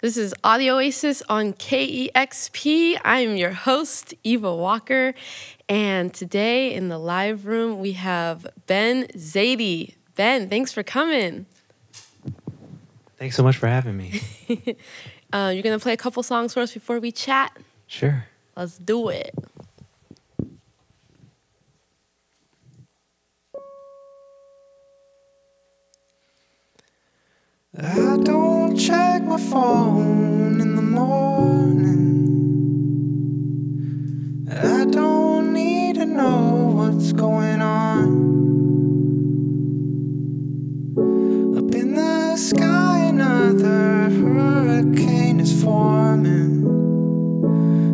This is Audio Oasis on KEXP. I'm your host, Eva Walker, and today in the live room we have Ben Zaidi. Ben, thanks for coming. Thanks so much for having me. You're going to play a couple songs for us before we chat? Sure. Let's do it. I don't check my phone in the morning. I don't need to know what's going on. Up in the sky another hurricane is forming,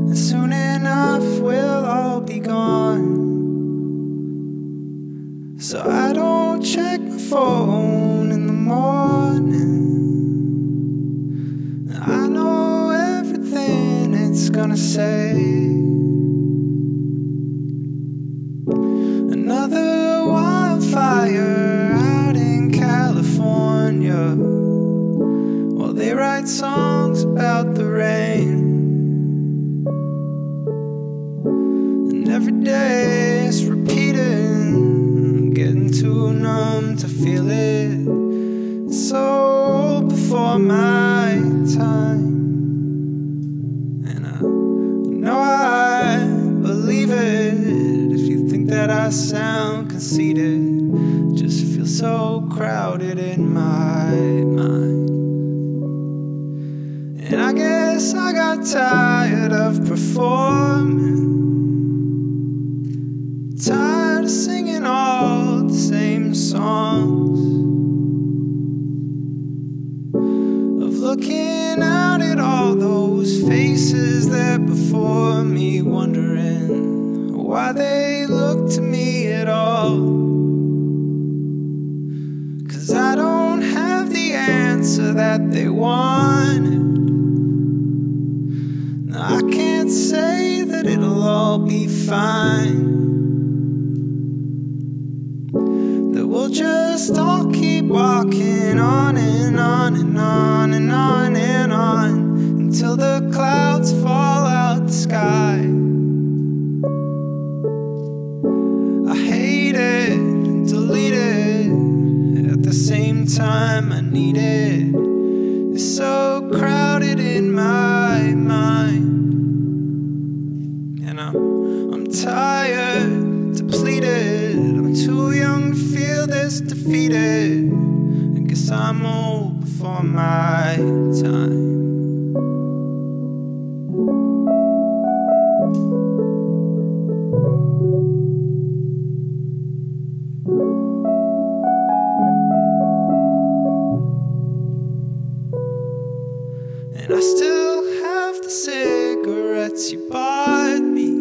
and soon enough we'll all be gone. So I don't check my phone in the morning. I know everything it's gonna say. Another wildfire out in California, while they write songs about the rain. And every day it's repeating, I'm getting too numb to feel it. It's so before my time, and I know I believe it. If you think that I sound conceited, just feel so crowded in my mind. And I guess I got tired of performing, tired of singing all the same songs, looking out at all those faces there before me, wondering why they look to me at all. 'Cause I don't have the answer that they wanted. No, I can't say that it'll all be fine, that we'll just all keep walking on and on and on and on and on until the clouds fall out the sky. I hate it and delete it at the same time. I need it. It's so crowded in my mind, and I'm tired, depleted. I'm too young to feel this defeated. I guess I'm old before my time. And I still have the cigarettes you bought me,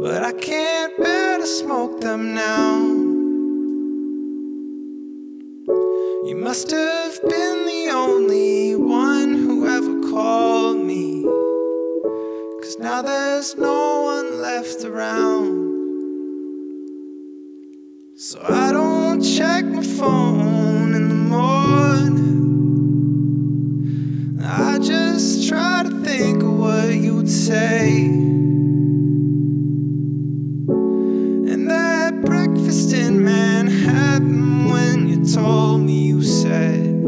but I can't bear to smoke them now. You must have been the only one who ever called me, 'cause now there's no one left around. So I don't check my phone in the morning. I just try to think of what you'd say. And that breakfast in Manhattan, when you told me, you said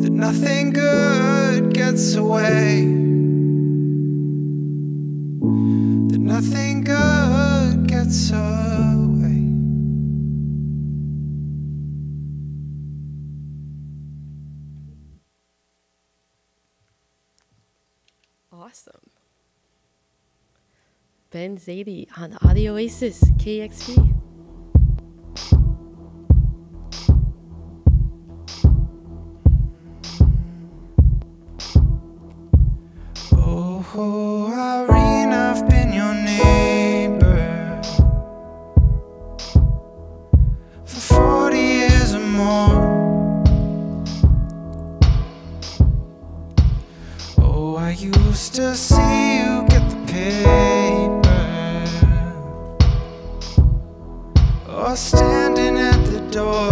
that nothing good gets away, that nothing good gets away. Awesome. Ben Zaidi on Audio Oasis, KEXP. Oh, Irene, I've been your neighbor for 40 years or more. Oh, I used to see you get the paper, or standing at the door.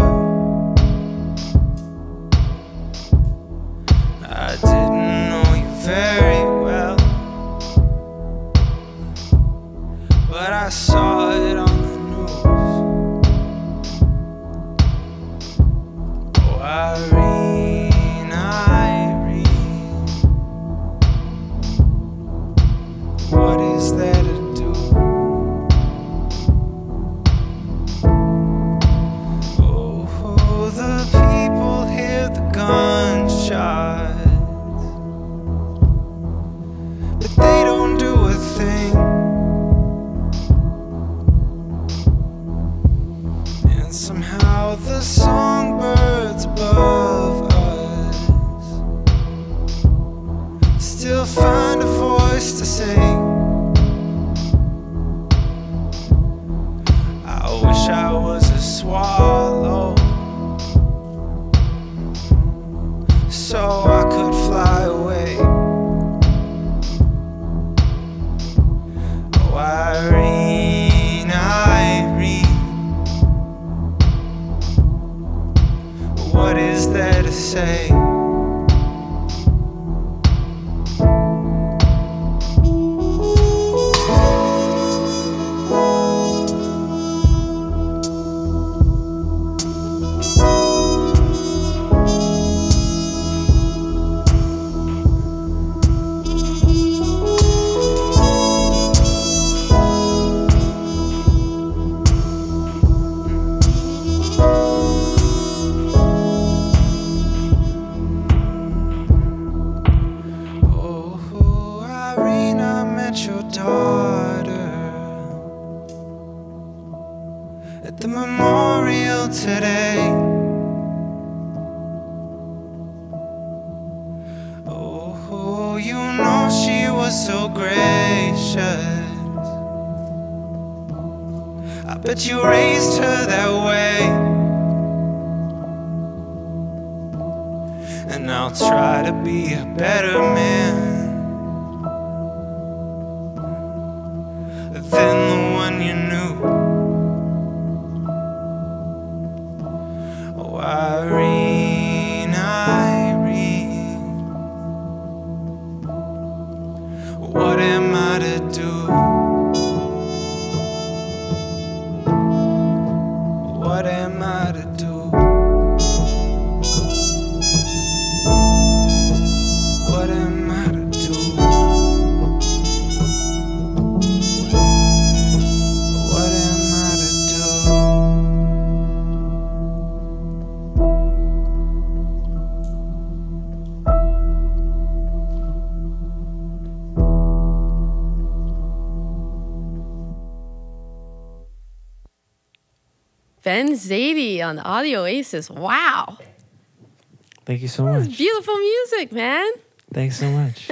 so I could fly away. Oh, Irene, Irene, what is there to say? The memorial today. Oh, you know she was so gracious. I bet you raised her that way. And I'll try to be a better man than the one you knew. Irene, Irene, what am I to do? What am I to do? What am I to do? What am I to do? Ben Zaidi on Audio Oasis. Wow. Thank you so much. Beautiful music, man. Thanks so much.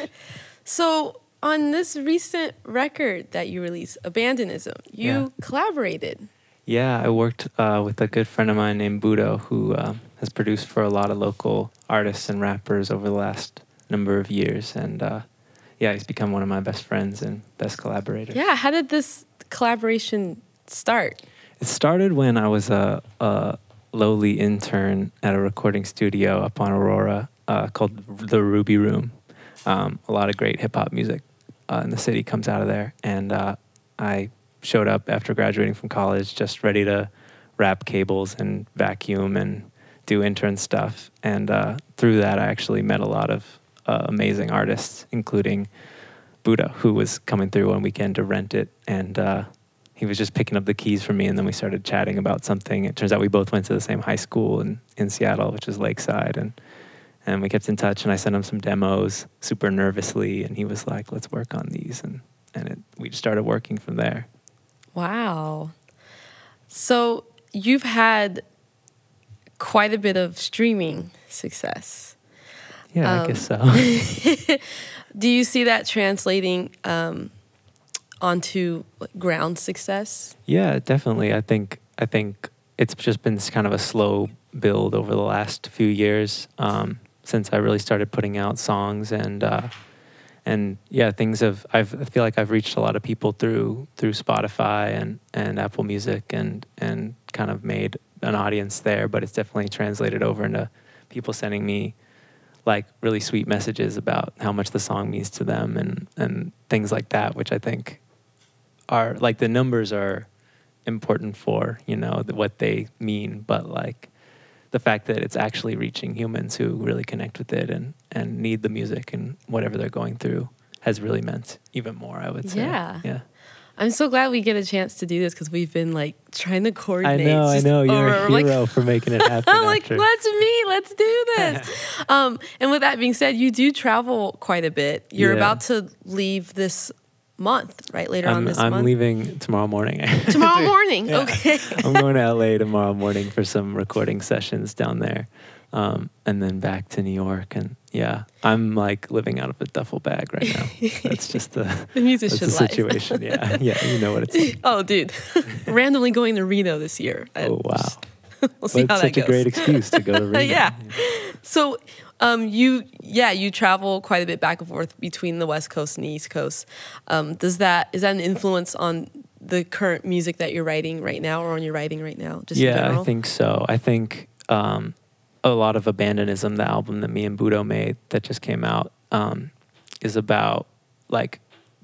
So on this recent record that you released, Abandonism, you collaborated. Yeah, I worked with a good friend of mine named Budo, who has produced for a lot of local artists and rappers over the last number of years. And yeah, he's become one of my best friends and best collaborators. Yeah, how did this collaboration start? It started when I was a lowly intern at a recording studio up on Aurora called The Ruby Room. A lot of great hip-hop music in the city comes out of there. And I showed up after graduating from college just ready to wrap cables and vacuum and do intern stuff. And through that, I actually met a lot of amazing artists, including Buddha, who was coming through one weekend to rent it. And he was just picking up the keys for me, and then we started chatting about something. It turns out we both went to the same high school in Seattle, which is Lakeside. And we kept in touch, and I sent him some demos super nervously, and he was like, let's work on these. And we just started working from there. Wow. So you've had quite a bit of streaming success. Yeah, I guess so. Do you see that translating onto ground success? Yeah, definitely. I think it's just been kind of a slow build over the last few years since I really started putting out songs, and yeah, I feel like I've reached a lot of people through Spotify and Apple Music and kind of made an audience there, but it's definitely translated over into people sending me like really sweet messages about how much the song means to them and things like that, which I think are like the numbers are important for, what they mean, but like the fact that it's actually reaching humans who really connect with it and need the music and whatever they're going through has really meant even more, I would say. Yeah. I'm so glad we get a chance to do this because we've been like trying to coordinate. I know. You're a hero for making it happen. I'm like, let's meet, let's do this. And with that being said, you do travel quite a bit. You're about to leave this month, right? Later on this month? I'm leaving tomorrow morning. Tomorrow morning? Yeah. Okay. I'm going to LA tomorrow morning for some recording sessions down there. And then back to New York. And yeah, I'm like living out of a duffel bag right now. That's just the musician life. Situation. Yeah, you know what it's like. Oh, dude. Randomly going to Reno this year. Oh, wow. We'll see how that goes. It's such a great excuse to go to Reno. Yeah. So You travel quite a bit back and forth between the West Coast and the East Coast. Is that an influence on the current music that you're writing right now, or on your writing right now? Just in general? I think so. I think a lot of Abandonism, the album that me and Budo made that just came out, is about like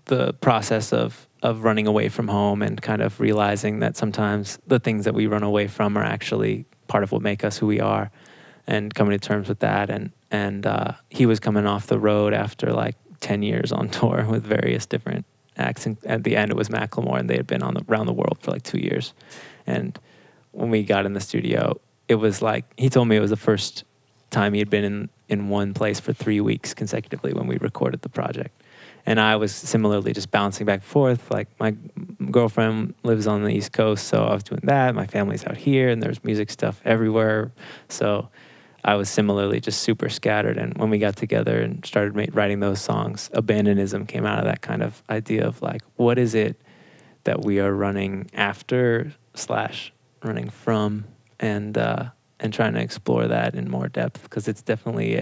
the process of running away from home and kind of realizing that sometimes the things that we run away from are actually part of what make us who we are, and coming to terms with that. And he was coming off the road after like 10 years on tour with various different acts. And at the end, it was Macklemore, and they had been around the world for like 2 years. And when we got in the studio, it was like, he told me it was the first time he had been in one place for 3 weeks consecutively when we recorded the project. And I was similarly just bouncing back and forth. Like, my girlfriend lives on the East Coast, so I was doing that. My family's out here, and there's music stuff everywhere. So I was similarly just super scattered. And when we got together and started writing those songs, Abandonism came out of that kind of idea of like, what is it that we are running after / running from, and trying to explore that in more depth, because it's definitely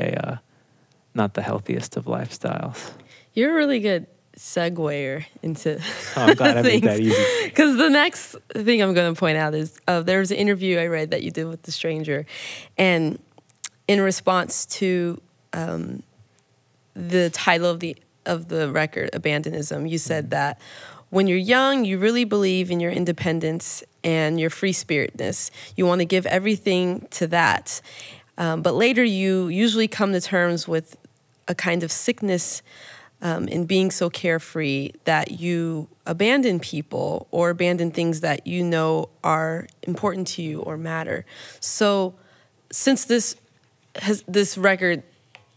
not the healthiest of lifestyles. You're a really good seguer into I'm glad I made that easy. Because the next thing I'm going to point out is there was an interview I read that you did with The Stranger, and in response to the title of the record, Abandonism, you said that when you're young, you really believe in your independence and your free-spiritedness. You want to give everything to that. But later, you usually come to terms with a kind of sickness in being so carefree that you abandon people or abandon things that you know are important to you or matter. So since this record,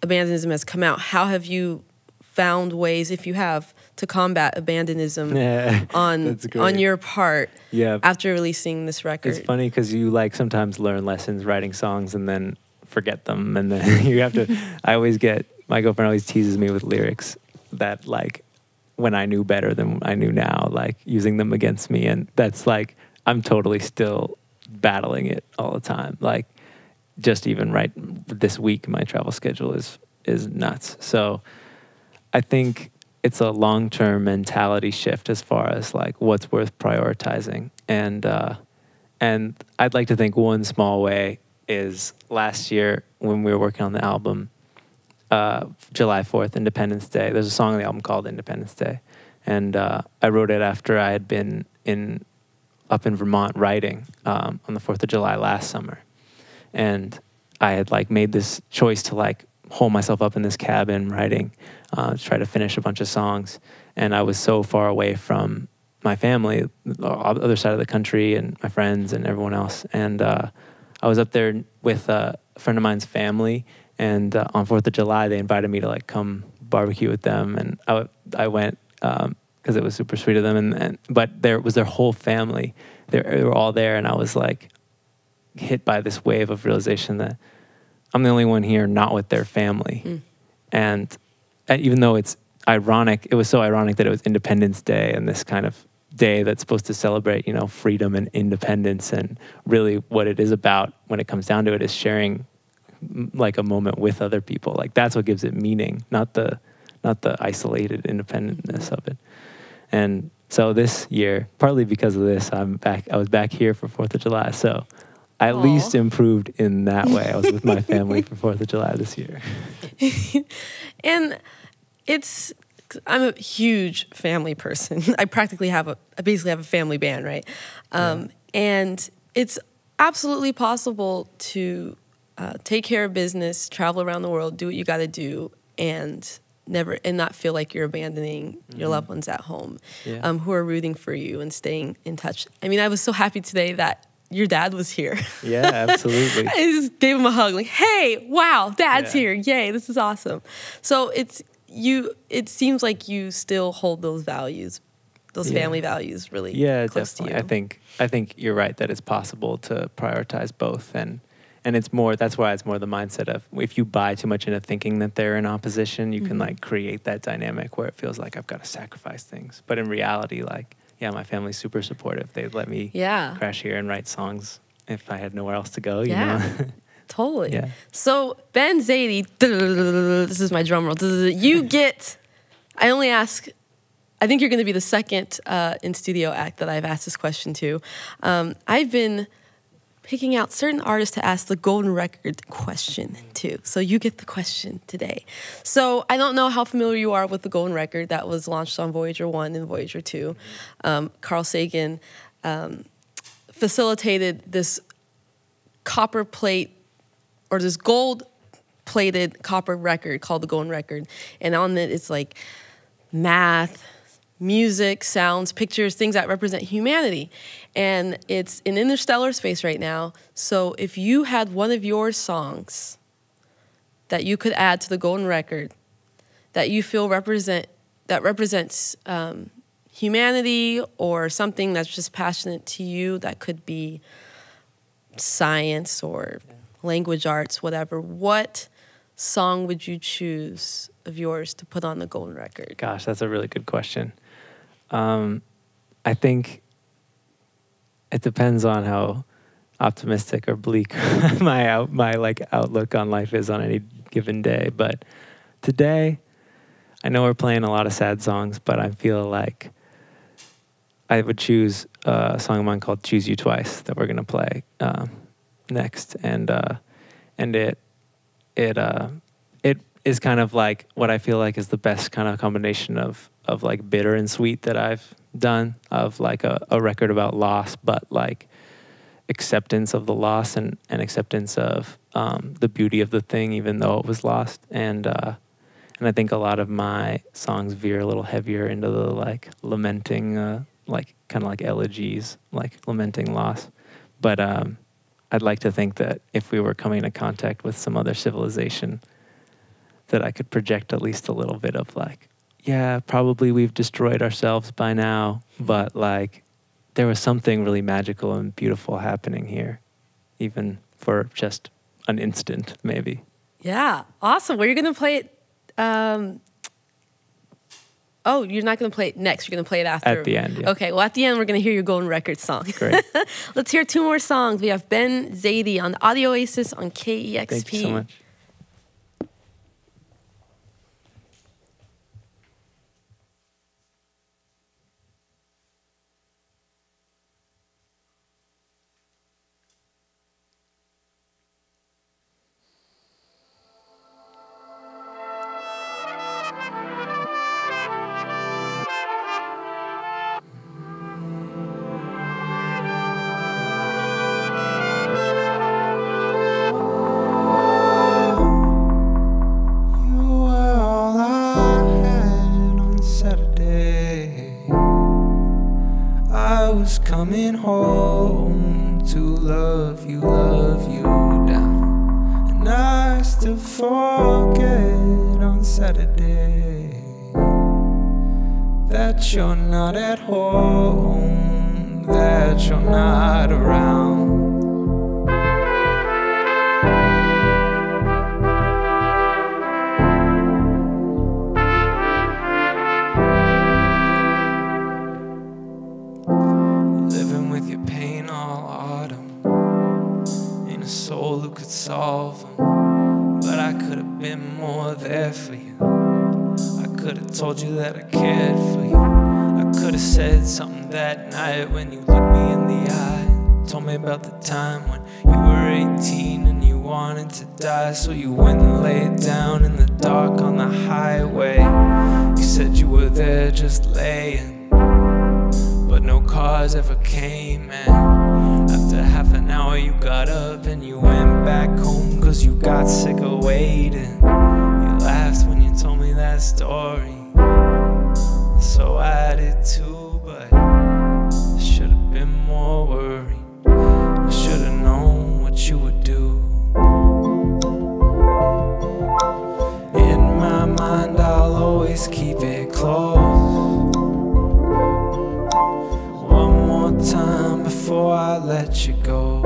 Abandonism, has come out, how have you found ways, if you have, to combat abandonism on your part after releasing this record? It's funny because you like sometimes learn lessons writing songs and then forget them, and then you have to, my girlfriend always teases me with lyrics that like, when I knew better than I knew now, like using them against me, and that's like, I'm totally still battling it all the time. Like, just even right this week, my travel schedule is nuts. So I think it's a long-term mentality shift as far as like what's worth prioritizing. And I'd like to think one small way is last year when we were working on the album, July 4th, Independence Day. There's a song on the album called Independence Day. And I wrote it after I had been up in Vermont writing on the 4th of July last summer. And I had like made this choice to like hole myself up in this cabin writing, to try to finish a bunch of songs. And I was so far away from my family, the other side of the country, and my friends and everyone else. And I was up there with a friend of mine's family, and on 4th of July, they invited me to like come barbecue with them. And I went because it was super sweet of them. But there was their whole family. They were all there, and I was like hit by this wave of realization that I'm the only one here not with their family. And even though it's ironic, it was so ironic that it was Independence Day, and this kind of day that's supposed to celebrate, freedom and independence. And really what it is about when it comes down to it is sharing like a moment with other people. Like, that's what gives it meaning, not the isolated independentness of it. And so this year, partly because of this, I was back here for 4th of July. So I at least improved in that way. I was with my family for 4th of July this year. And I'm a huge family person. I basically have a family band, right? And it's absolutely possible to take care of business, travel around the world, do what you got to do, and not feel like you're abandoning your loved ones at home, who are rooting for you and staying in touch. I mean, I was so happy today that your dad was here. Yeah, absolutely. I just gave him a hug, like, "Hey, wow, Dad's here! Yay, this is awesome." So it seems like you still hold those values, those family values, really close definitely. to you. I think you're right that it's possible to prioritize both, and it's more. That's why it's more the mindset of, if you buy too much into thinking that they're in opposition, you can like create that dynamic where it feels like I've got to sacrifice things. But in reality, like, my family's super supportive. They'd let me crash here and write songs if I had nowhere else to go. You know, Totally. Yeah. So Ben, Zaidi, this is my drum roll. You get, I only ask, I think you're going to be the second in-studio act that I've asked this question to. I've been picking out certain artists to ask the golden record question to. So you get the question today. So I don't know how familiar you are with the golden record that was launched on Voyager 1 and Voyager 2. Carl Sagan facilitated this copper plate, or this gold-plated copper record called the golden record. And on it, it's like math, music, sounds, pictures, things that represent humanity. And it's in interstellar space right now. So if you had one of your songs that you could add to the golden record that you feel represents humanity, or something that's just passionate to you, that could be science or language arts, whatever, what song would you choose of yours to put on the golden record? Gosh, that's a really good question. I think it depends on how optimistic or bleak my outlook on life is on any given day. But today, I know we're playing a lot of sad songs, but I feel like I would choose a song of mine called "Choose You Twice" that we're gonna play next, and it is kind of like what I feel like is the best kind of combination of like bitter and sweet that I've done, of like a record about loss, but like acceptance of the loss and acceptance of the beauty of the thing, even though it was lost. And I think a lot of my songs veer a little heavier into the like lamenting, like kind of like elegies, like lamenting loss. But I'd like to think that if we were coming into contact with some other civilization, that I could project at least a little bit of like, yeah, probably we've destroyed ourselves by now, but like there was something really magical and beautiful happening here, even for just an instant, maybe. Yeah, awesome. Well, you're going to play it. Oh, you're not going to play it next. You're going to play it after. At the end, yeah. Okay, well, at the end, we're going to hear your golden record song. Great. Let's hear two more songs. We have Ben, Zaidi on Audio Oasis on KEXP. Thank you so much. Coming home to love you down. And I still forget on Saturday that you're not at home, that you're not around. Solve them, but I could have been more there for you. I could have told you that I cared for you. I could have said something that night when you looked me in the eye. Told me about the time when you were 18 and you wanted to die, so you went and laid down in the dark on the highway. You said you were there just laying, but no cars ever came, and after half an hour you got up and you went back home, cause you got sick of waiting. You laughed when you told me that story, so I did too, but I should have been more worried. I should have known what you would do. In my mind I'll always keep it close. One more time before I let you go,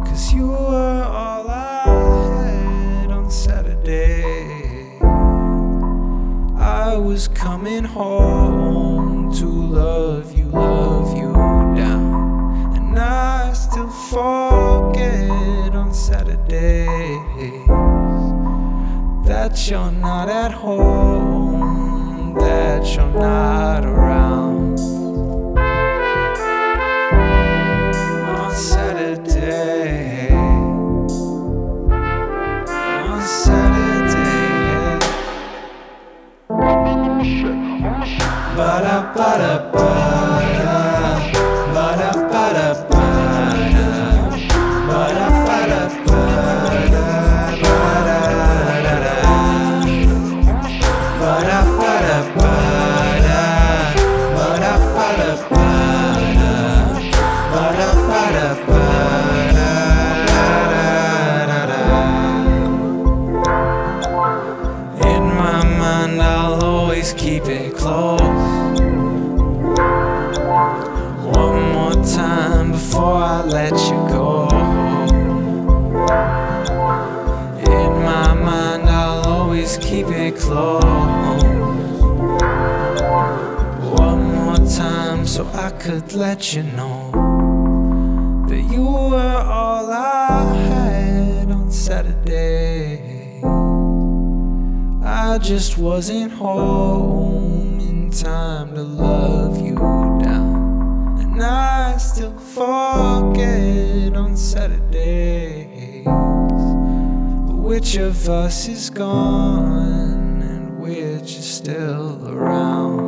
cause you were all I had on Saturday. I was coming home to love you down. And I still forget on Saturday Saturdays that you're not at home, that you're not around. On Saturday, on Saturday, ba-da-ba-da-ba-da, ba-da-ba-da-ba-da, ba-da-ba-da-ba-da, ba-da-da-da-da, ba-da-ba-da-ba-da, ba-da-ba-da-ba-da, ba-da-ba-da-ba-da. In my mind, I'll always keep it close. One more time before I let you go. In my mind, I'll always keep it close. One more time so I could let you know that you were all I had on Saturday. I just wasn't home in time to love you down. And I still forget on Saturdays which of us is gone and which is still around.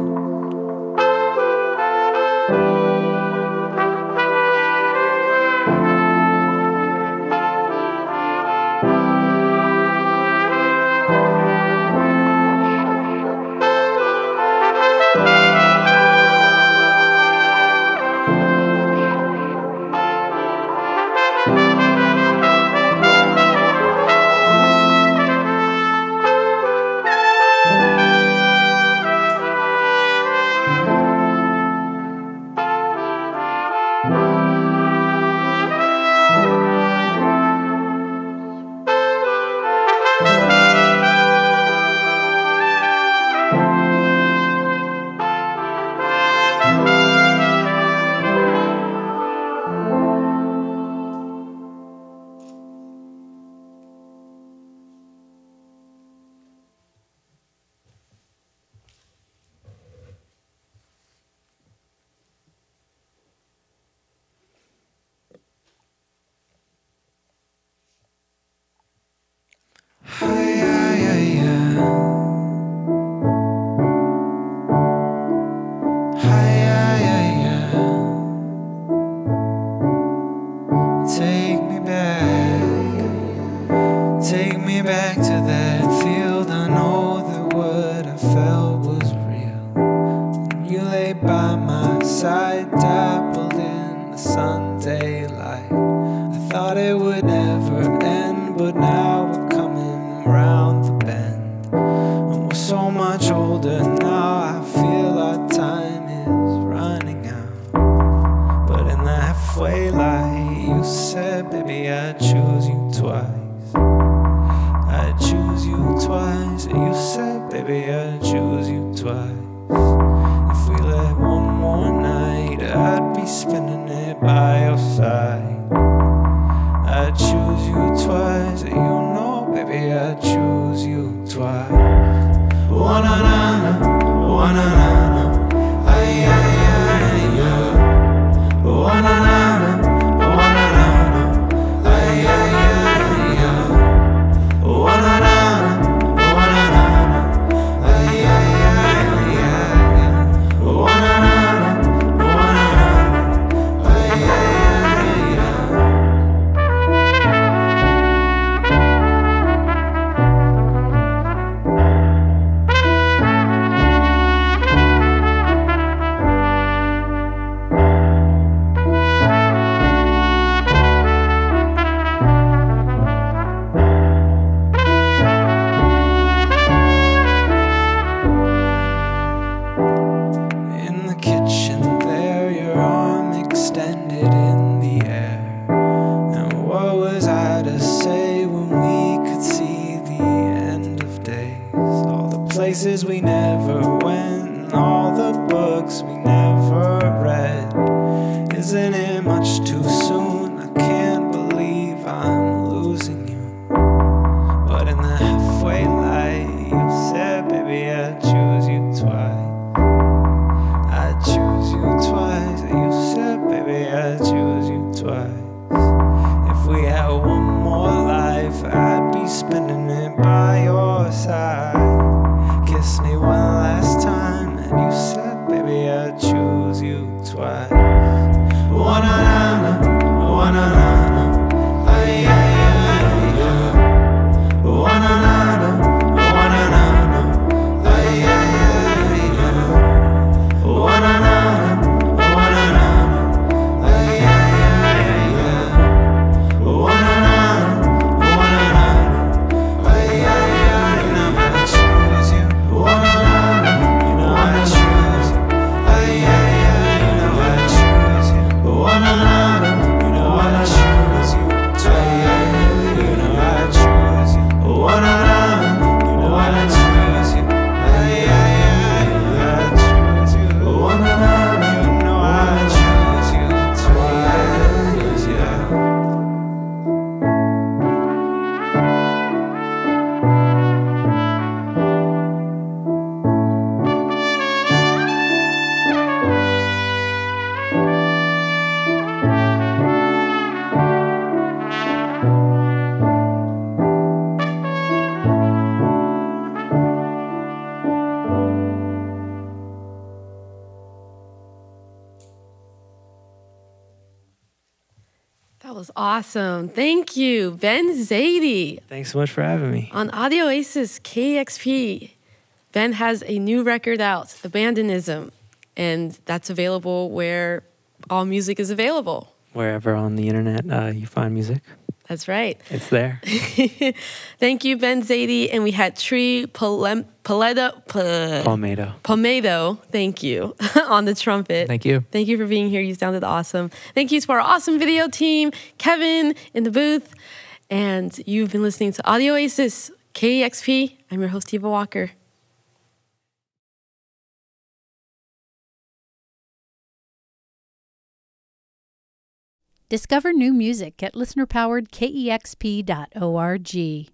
Take me back to that field. I know that what I felt was real. You lay by my side, dappled in the Sunday light. I thought it would never end, but now we're coming round the bend. And we're so much older now, I feel our time is running out. But in the halfway light, you said, baby, I'd choose you twice. I'd choose you twice. You said, baby, I'd choose you twice. If we let one more night, I'd be spending it by your side. I'd choose you twice. You know, baby, I'd choose you twice. Wa-na-na-na, wa-na-na-na, ay-ay-ay-ay. Wa-na-na-na, wa-na-na-na, ay-ay-ay-ay. Wa-na-na-na, wa-na-na-na, ay-ay-ay-ay. Wa-na-na-na, wa-na-na-na, ay-ay-ay-ay. In the kitchen there, your arm extended in the air. And what was I to say when we could see the end of days? All the places we never went, and all the books we never read. Isn't it much too soon? I can't believe I'm losing you. by your side. Kiss me one last time, and you said, baby, I'd choose you twice. Wa-na-na-na, wa-na-na-na, ay, ay, ay, ay. Wa-na-na-na, wa-na-na-na, ay, ay, ay, ay. Wa-na-na-na, wa-na-na-na, ay, ay, ay, ay. Wa-na-na-na, wa-na-na-na, ay, ay, ay. You know I choose you. Wa-na-na-na, you know I choose you. Ay, ay, ay, you know I choose you. Wa-na-na-na, you know I choose you. Ay, ay, ay, you know I choose you. Wa-na-na-na, you know I choose you. Ay, ay, ay, I choose you. Wa-na-na-na, you know I choose you twice, yeah. That was awesome. Thank you, Ben Zaidi Thanks so much for having me. on Audio Oasis KEXP. Ben has a new record out, Abandonism, and that's available where all music is available. Wherever on the internet you find music, That's right. it's there. Thank you, Ben Zaidi. And we had Tree Palmedo, thank you, on the trumpet. Thank you. Thank you for being here. You sounded awesome. Thank you to our awesome video team, Kevin in the booth. And you've been listening to Audio Oasis, KEXP. I'm your host, Eva Walker. Discover new music at listenerpoweredkexp.org.